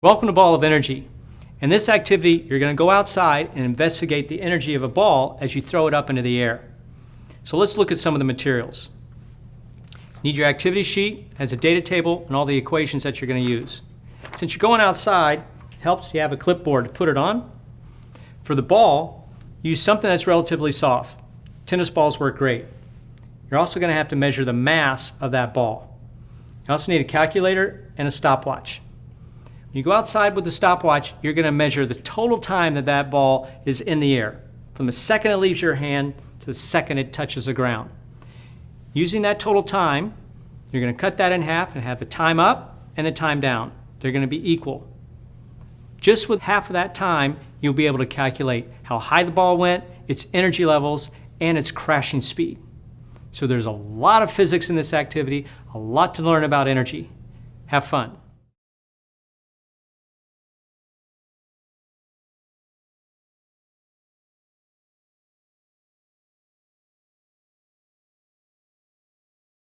Welcome to Ball of Energy. In this activity, you're going to go outside and investigate the energy of a ball as you throw it up into the air. So let's look at some of the materials. You need your activity sheet, has a data table, and all the equations that you're going to use. Since you're going outside, it helps you have a clipboard to put it on. For the ball, use something that's relatively soft. Tennis balls work great. You're also going to have to measure the mass of that ball. You also need a calculator and a stopwatch. When you go outside with the stopwatch, you're going to measure the total time that that ball is in the air, from the second it leaves your hand to the second it touches the ground. Using that total time, you're going to cut that in half and have the time up and the time down. They're going to be equal. Just with half of that time, you'll be able to calculate how high the ball went, its energy levels, and its crashing speed. So there's a lot of physics in this activity, a lot to learn about energy. Have fun.